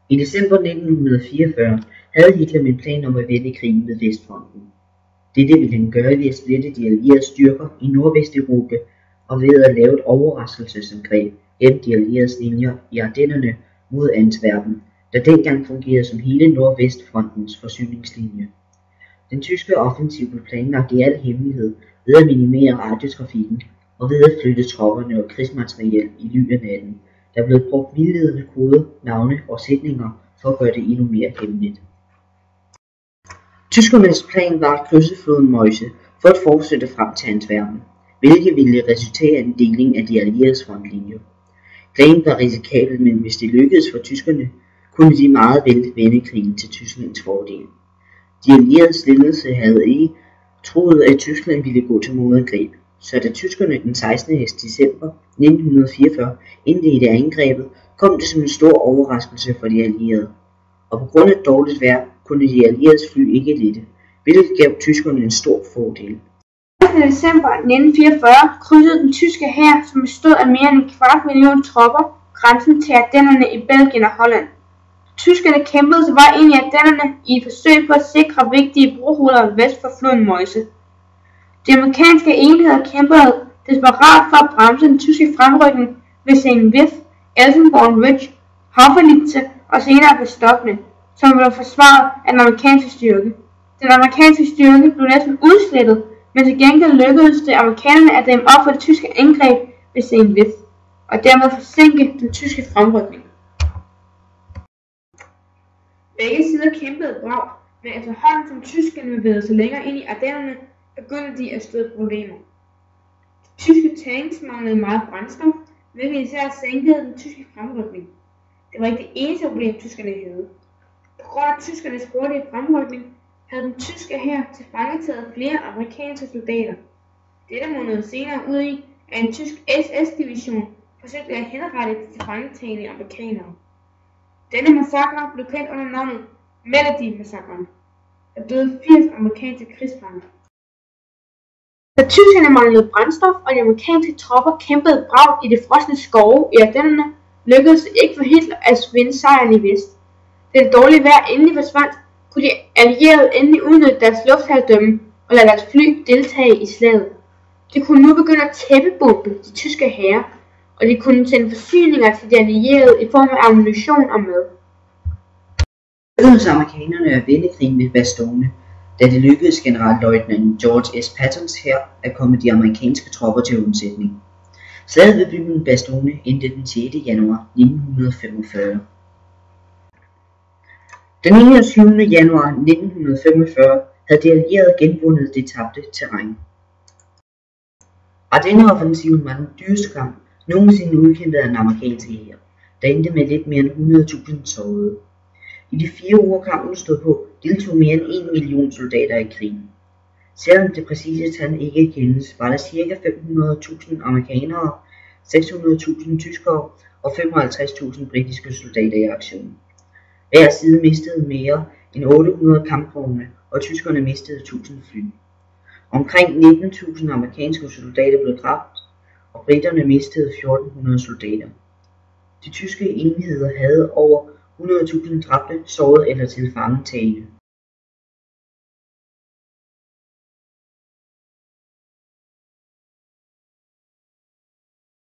I december 1944 havde Hitler en plan om at vende krigen ved Vestfronten. Dette ville han gøre ved at splitte de allierede styrker i Nordvesteuropa og ved at lave et overraskelsesangreb gennem de allieredes linjer i Ardennerne mod Antwerpen, der dengang fungerede som hele Nordvestfrontens forsyningslinje. Den tyske offensiv blev planlagt i al hemmelighed ved at minimere radiotrafikken og ved at flytte tropperne og krigsmateriel i ly af natten. Der blev brugt vildledende koder, navne og sætninger for at gøre det endnu mere hemmeligt. Tyskernes plan var at krydse floden Meuse for at fortsætte frem til Antwerpen, hvilket ville resultere i en deling af de allieredes frontlinjer. Planen var risikabel, men hvis det lykkedes for tyskerne, kunne de meget vel vende krigen til Tysklands fordel. De allieredes ledelse havde ikke troet, at Tyskland ville gå til modangreb, så da tyskerne den 16. december 1944 indledte angrebet, kom det som en stor overraskelse for de allierede. Og på grund af dårligt vejr kunne de allieredes fly ikke lette, hvilket gav tyskerne en stor fordel. Den 1. december 1944 krydsede den tyske hær, som bestod af mere end 250.000 tropper, grænsen til Ardennerne i Belgien og Holland. Tyskerne kæmpede sig vej ind i Ardennerne i et forsøg på at sikre vigtige brohoveder vest for floden Meuse. De amerikanske enheder kæmpede desperat for at bremse den tyske fremrykning ved St. Vith, Elsenborn Ridge, Havelitze og senere ved Stockne, som blev forsvaret af den amerikanske styrke. Den amerikanske styrke blev næsten udslettet, men til gengæld lykkedes det amerikanerne at dæmme op for det tyske angreb ved St. Vith, og dermed forsinke den tyske fremrykning. Begge sider kæmpede bravt, men efterhånden som tyskerne bevægede sig længere ind i Ardennerne, begyndte de at støde problemer. De tyske tanks manglede meget brændstof, hvilket især sænkede den tyske fremrykning. Det var ikke det eneste problem, tyskerne havde. På grund af tyskernes hurtige fremrykning havde den tyske hær tilfangetaget flere amerikanske soldater. Dette måned senere ud i, at en tysk SS-division forsøgte at henrette de tilfangetagne amerikanere. Denne massakre blev kendt under navnet Melody-massakren. Der døde 80 amerikanske krigsfanger. Da tyskerne manglede brændstof, og de amerikanske tropper kæmpede bravt i de frosne skove i Ardennerne, lykkedes det ikke for Hitler at vinde sejren i vest. Da det dårlige vejr endelig forsvandt, kunne de allierede endelig udnytte deres luftherredømme og lade deres fly deltage i slaget. De kunne nu begynde at tæppebombe de tyske hære, og de kunne sende forsyninger til de allierede i form af ammunition og mad. Det lykkedes amerikanerne at vinde krigen ved Bastogne, da det lykkedes generalløjtnant George S. Pattons hær at komme de amerikanske tropper til undsætning. Slaget ved byen Bastogne endte den 6. januar 1945. Den 21. januar 1945 havde de allierede genvundet det tabte terræn. Ardenneroffensiven var den dyreste kamp nogensinde udkæmpet af den amerikanske hær, der endte med lidt mere end 100.000 sårede. I de 4 uger kampen stod på, deltog mere end 1 million soldater i krigen. Selvom det præcise tal ikke kendes, var der ca. 500.000 amerikanere, 600.000 tyskere og 55.000 britiske soldater i aktion. Hver side mistede mere end 800 kampvogne, og tyskerne mistede 1000 fly. Omkring 19.000 amerikanske soldater blev dræbt, og briterne mistede 1400 soldater. De tyske enheder havde over 100.000 dræbte, sårede eller tilfangetagne.